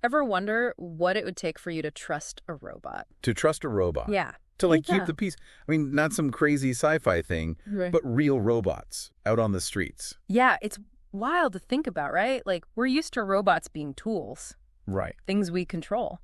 Ever wonder what it would take for you to trust a robot? To trust a robot. Yeah. To, like, keep Yeah. the peace. I mean, not some crazy sci-fi thing, Right. but real robots out on the streets. Yeah, it's wild to think about, right? Like, we're used to robots being tools, Right. things we control.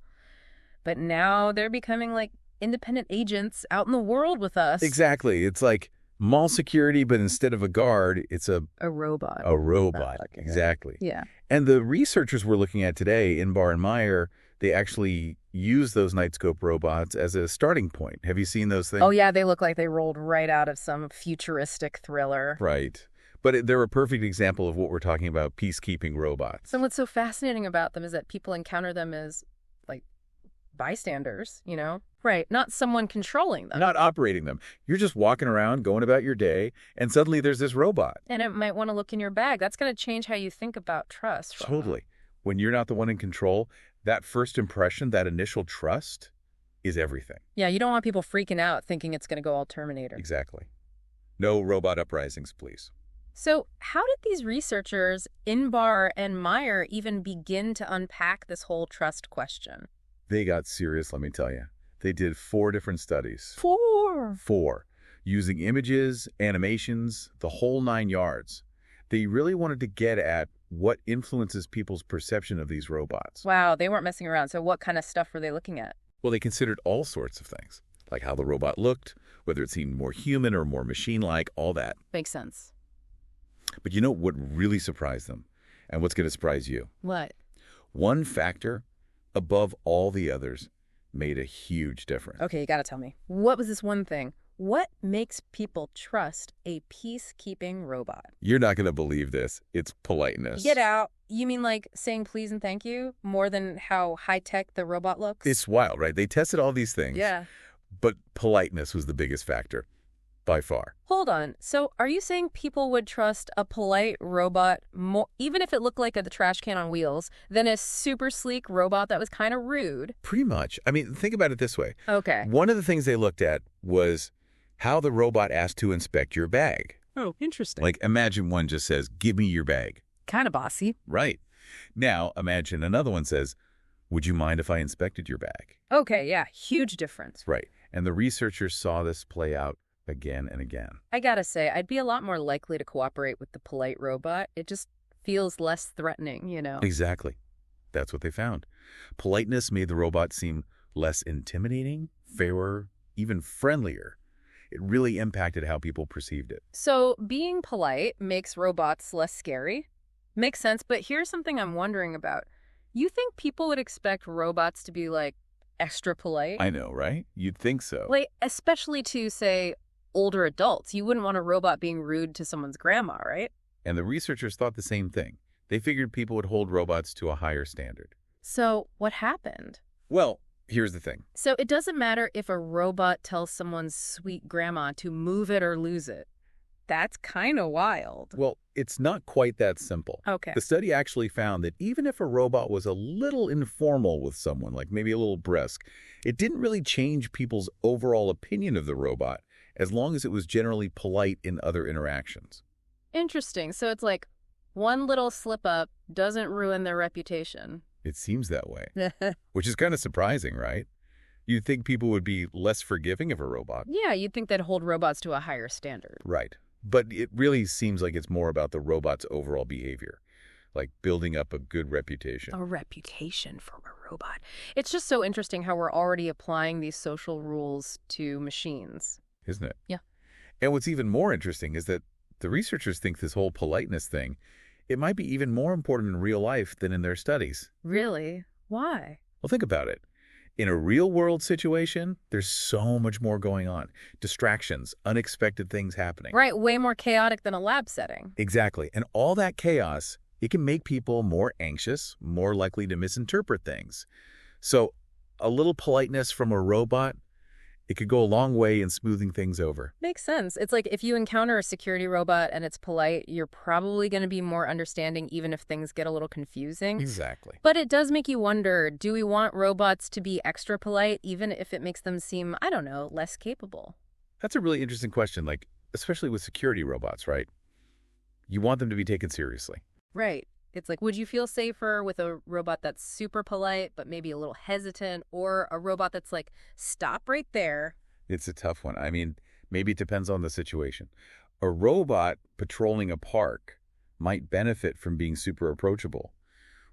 But now they're becoming like independent agents out in the world with us. Exactly. It's like mall security, but instead of a guard, it's a robot. robot. Okay. Exactly. Yeah. And the researchers we're looking at today, Inbar and Meyer, they actually use those Nightscope robots as a starting point. Have you seen those things? Oh, yeah, they look like they rolled right out of some futuristic thriller. Right. But they're a perfect example of what we're talking about, peacekeeping robots. So what's so fascinating about them is that people encounter them as, like, bystanders, you know? Right, not someone controlling them. Not operating them. You're just walking around, going about your day, and suddenly there's this robot. And it might want to look in your bag. That's going to change how you think about trust. Totally. When you're not the one in control, that first impression, that initial trust, is everything. Yeah, you don't want people freaking out thinking it's going to go all Terminator. Exactly. No robot uprisings, please. So how did these researchers, Inbar and Meyer, even begin to unpack this whole trust question? They got serious, let me tell you. They did 4 different studies. 4? 4. Using images, animations, the whole 9 yards. They really wanted to get at what influences people's perception of these robots. Wow, they weren't messing around. So what kind of stuff were they looking at? Well, they considered all sorts of things, like how the robot looked, whether it seemed more human or more machine-like, all that. Makes sense. But you know what really surprised them? And what's going to surprise you? What? One factor, above all the others, made a huge difference. Okay, you got to tell me. What was this one thing? What makes people trust a peacekeeping robot? You're not going to believe this. It's politeness. Get out. You mean like saying please and thank you more than how high-tech the robot looks? It's wild, right? They tested all these things. Yeah. But politeness was the biggest factor, by far. Hold on. So are you saying people would trust a polite robot more, even if it looked like a trash can on wheels, than a super sleek robot that was kind of rude? Pretty much. I mean, think about it this way. Okay. One of the things they looked at was how the robot asked to inspect your bag. Oh, interesting. Like, imagine one just says, give me your bag. Kind of bossy. Right. Now, imagine another one says, would you mind if I inspected your bag? Okay, yeah, huge difference. Right. And the researchers saw this play out again and again. I gotta say, I'd be a lot more likely to cooperate with the polite robot. It just feels less threatening, you know? Exactly. That's what they found. Politeness made the robot seem less intimidating, fairer, even friendlier. It really impacted how people perceived it. So being polite makes robots less scary? Makes sense, but here's something I'm wondering about. You think people would expect robots to be, like, extra polite? I know, right? You'd think so. Like, especially to, say, older adults. You wouldn't want a robot being rude to someone's grandma, right? And the researchers thought the same thing. They figured people would hold robots to a higher standard. So what happened? Well, here's the thing. So it doesn't matter if a robot tells someone's sweet grandma to move it or lose it. That's kind of wild. Well, it's not quite that simple. Okay. The study actually found that even if a robot was a little informal with someone, like maybe a little brusque, it didn't really change people's overall opinion of the robot, as long as it was generally polite in other interactions. Interesting. So it's like one little slip-up doesn't ruin their reputation. It seems that way, which is kind of surprising, right? You'd think people would be less forgiving of a robot. Yeah, you'd think they'd hold robots to a higher standard. Right. But it really seems like it's more about the robot's overall behavior, like building up a good reputation. A reputation for a robot. It's just so interesting how we're already applying these social rules to machines. Isn't it? Yeah. And what's even more interesting is that the researchers think this whole politeness thing, it might be even more important in real life than in their studies. Really? Why? Well, think about it. In a real-world situation, there's so much more going on. Distractions, unexpected things happening. Right, way more chaotic than a lab setting. Exactly. And all that chaos, it can make people more anxious, more likely to misinterpret things. So a little politeness from a robot, it could go a long way in smoothing things over. Makes sense. It's like if you encounter a security robot and it's polite, you're probably going to be more understanding even if things get a little confusing. Exactly. But it does make you wonder, do we want robots to be extra polite even if it makes them seem, I don't know, less capable? That's a really interesting question, like especially with security robots, right? You want them to be taken seriously. Right. It's like, would you feel safer with a robot that's super polite, but maybe a little hesitant, or a robot that's like, stop right there? It's a tough one. I mean, maybe it depends on the situation. A robot patrolling a park might benefit from being super approachable,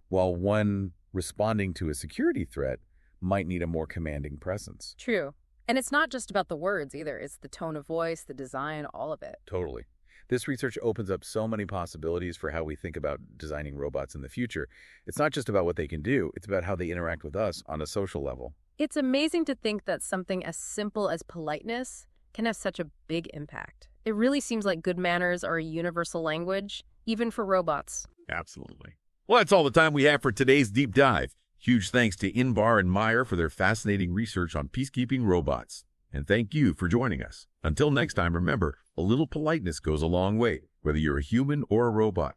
while one responding to a security threat might need a more commanding presence. True. And it's not just about the words either. It's the tone of voice, the design, all of it. Totally. This research opens up so many possibilities for how we think about designing robots in the future. It's not just about what they can do, it's about how they interact with us on a social level. It's amazing to think that something as simple as politeness can have such a big impact. It really seems like good manners are a universal language, even for robots. Absolutely. Well, that's all the time we have for today's deep dive. Huge thanks to Inbar and Meyer for their fascinating research on peacekeeping robots. And thank you for joining us. Until next time, remember, a little politeness goes a long way, whether you're a human or a robot.